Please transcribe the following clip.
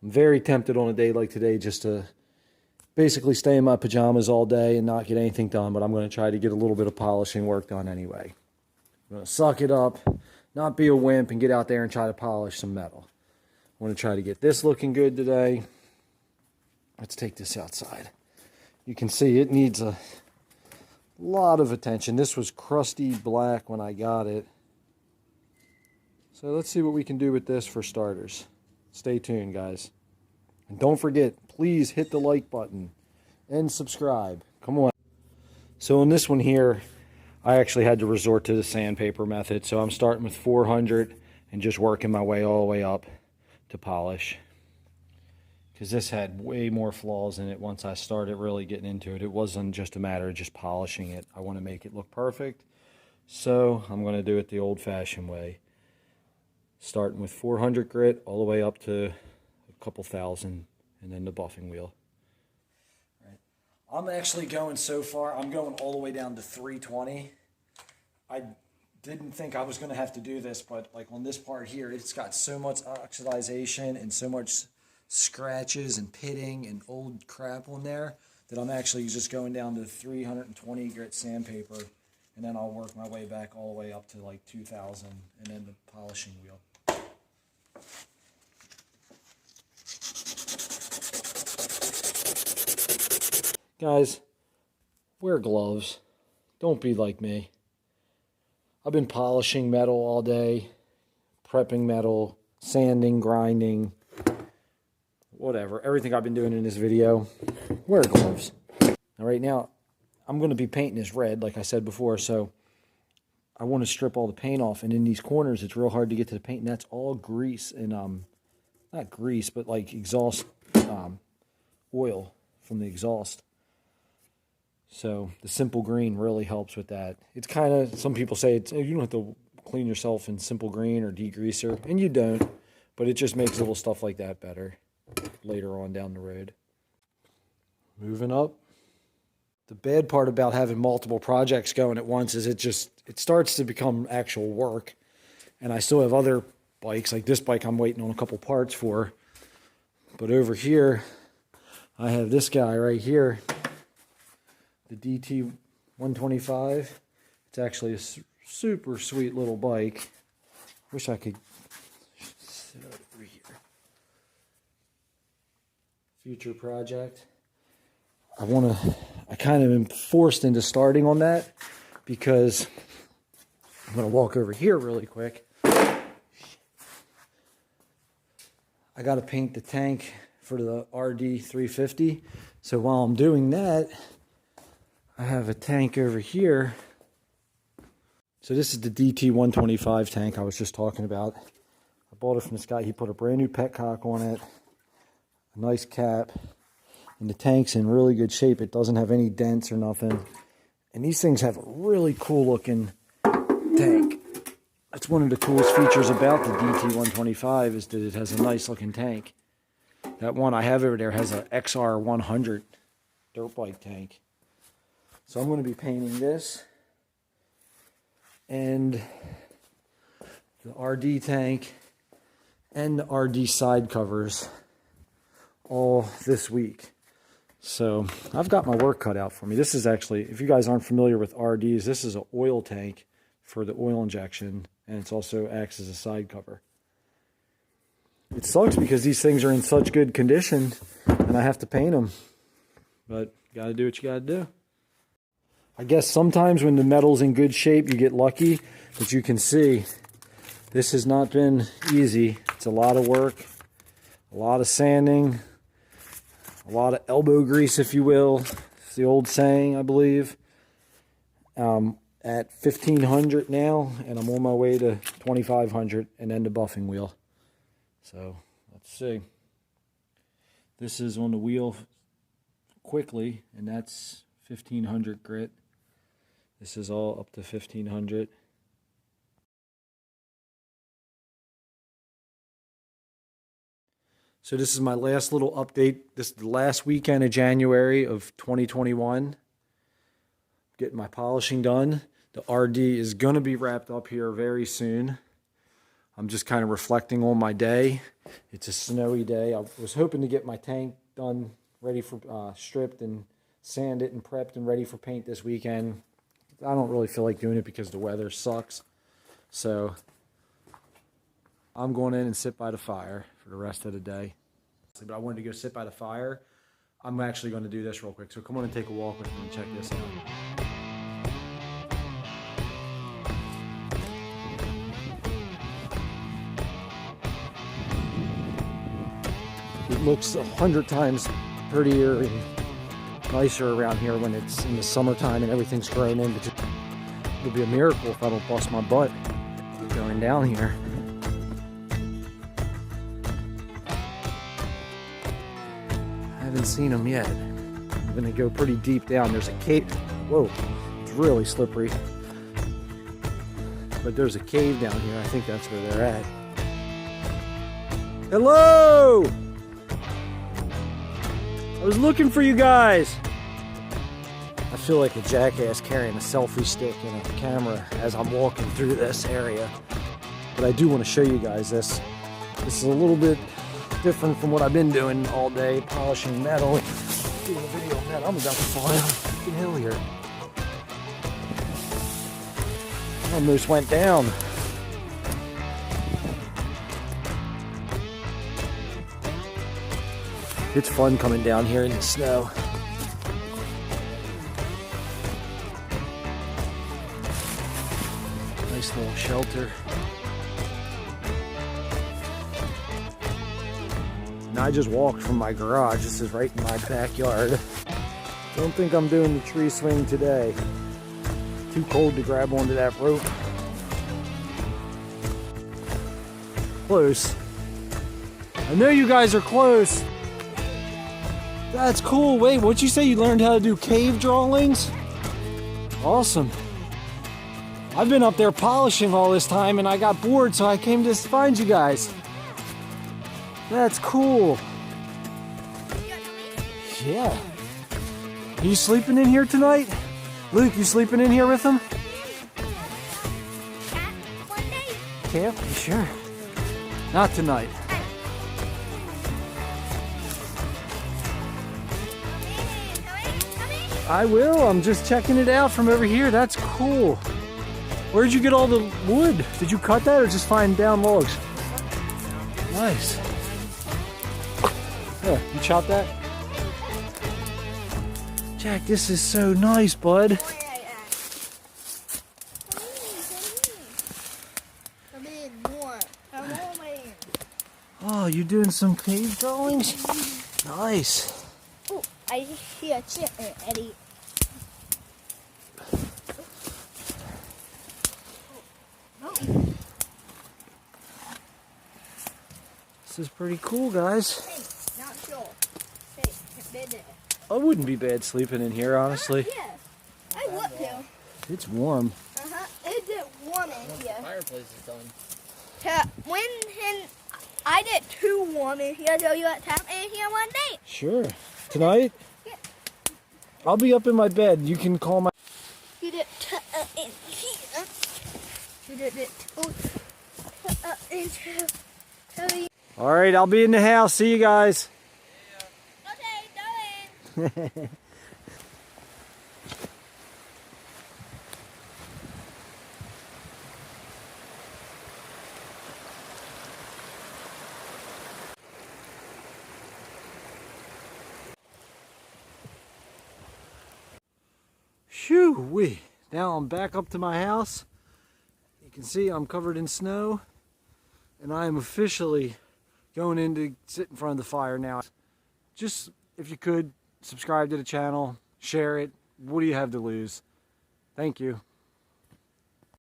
I'm very tempted on a day like today just to basically stay in my pajamas all day and not get anything done, but I'm going to try to get a little bit of polishing work done anyway. I'm going to suck it up, not be a wimp, and get out there and try to polish some metal. I want to try to get this looking good today. Let's take this outside. You can see it needs a lot of attention. This was crusty black when I got it. So let's see what we can do with this for starters. Stay tuned, guys. And don't forget, please hit the like button and subscribe. Come on. So in this one here, I actually had to resort to the sandpaper method. So I'm starting with 400 and just working my way all the way up to polish. Because this had way more flaws in it once I started really getting into it. It wasn't just a matter of just polishing it. I want to make it look perfect. So I'm going to do it the old-fashioned way. Starting with 400 grit all the way up to a couple thousand, and then the buffing wheel. Right. I'm actually going so far, I'm going all the way down to 320. I didn't think I was going to have to do this, but like on this part here, it's got so much oxidization and so much scratches and pitting and old crap on there that I'm actually just going down to 320 grit sandpaper, and then I'll work my way back all the way up to like 2,000 and then the polishing wheel. Guys, wear gloves. Don't be like me. I've been polishing metal all day, prepping metal, sanding, grinding, whatever. Everything I've been doing in this video. Wear gloves. Now, right now, I'm going to be painting this red, like I said before, so I want to strip all the paint off, and in these corners, it's real hard to get to the paint, and that's all grease and, not grease, but like exhaust oil from the exhaust. So the simple green really helps with that. It's kind of, some people say it's, you don't have to clean yourself in simple green or degreaser, and you don't, but it just makes little stuff like that better later on down the road. Moving up. The bad part about having multiple projects going at once is it starts to become actual work. And I still have other bikes, like this bike I'm waiting on a couple parts for. But over here, I have this guy right here, the DT125. It's actually a super sweet little bike. Wish I could sit over here. Future project. I kind of am forced into starting on that because I'm going to walk over here really quick. I got to paint the tank for the Rd350. So while I'm doing that, I have a tank over here. So this is the DT125 tank I was just talking about. I bought it from this guy. He put a brand new petcock on it, a nice cap, and the tank's in really good shape. It doesn't have any dents or nothing. And these things have a really cool looking tank. That's one of the coolest features about the DT125 is that it has a nice looking tank. That one I have over there has an XR100 dirt bike tank. So I'm going to be painting this and the RD tank and the RD side covers all this week. So I've got my work cut out for me. This is actually, if you guys aren't familiar with RDs, this is an oil tank for the oil injection, and it also acts as a side cover. It sucks because these things are in such good condition and I have to paint them, but you gotta do what you gotta do. I guess sometimes when the metal's in good shape you get lucky, but you can see this has not been easy. It's a lot of work, a lot of sanding, a lot of elbow grease, if you will. It's the old saying, I believe. At 1,500 now, and I'm on my way to 2,500, and then the buffing wheel. So, let's see. This is on the wheel quickly, and that's 1,500 grit. This is all up to 1,500. So this is my last little update. This is the last weekend of January of 2021. Getting my polishing done. The RD is going to be wrapped up here very soon. I'm just kind of reflecting on my day. It's a snowy day. I was hoping to get my tank done, ready for stripped and sanded and prepped and ready for paint this weekend. I don't really feel like doing it because the weather sucks. So I'm going in and sit by the fire for the rest of the day. But I wanted to go sit by the fire. I'm actually going to do this real quick. So come on and take a walk with me and check this out. It looks 100 times prettier and nicer around here when it's in the summertime and everything's grown in. But it'll be a miracle if I don't bust my butt going down here. I haven't seen them yet. I'm gonna go pretty deep down. There's a cave. Whoa, it's really slippery. But there's a cave down here. I think that's where they're at. Hello! I was looking for you guys. I feel like a jackass carrying a selfie stick and a camera as I'm walking through this area. But I do want to show you guys this. This is a little bit different from what I've been doing all day, polishing metal. Doing a video on that. I'm about to fly off the freaking hill here. I almost went down. It's fun coming down here in the snow. Nice little shelter. And I just walked from my garage. This is right in my backyard. Don't think I'm doing the tree swing today. Too cold to grab onto that rope. Close. I know you guys are close. That's cool. Wait, what'd you say? You learned how to do cave drawings? Awesome. I've been up there polishing all this time and I got bored, so I came to find you guys. That's cool. Yeah. Are you sleeping in here tonight? Luke, you sleeping in here with them? Camp? You sure? Not tonight. I will. I'm just checking it out from over here. That's cool. Where'd you get all the wood? Did you cut that or just find down logs? Nice. Yeah, you chopped that? Jack, this is so nice, bud. Oh, you doing some cave drawings? Nice. Oh, I hear a chicken, Eddie. This is pretty cool, guys. Hey, not sure. Hey, bed there. I wouldn't be bad sleeping in here, honestly. Yeah, I would too. It's warm. It's warm in here. The fireplace is done. When I did too warm in here, so you had time in here one day. Sure. Tonight? Yeah. I'll be up in my bed. You can call my... You did in here. You did it into... All right, I'll be in the house. See you guys. Okay, darling. Shoo-wee. Now I'm back up to my house. You can see I'm covered in snow. And I am officially going in to sit in front of the fire now. Just, if you could, subscribe to the channel, share it. What do you have to lose? Thank you.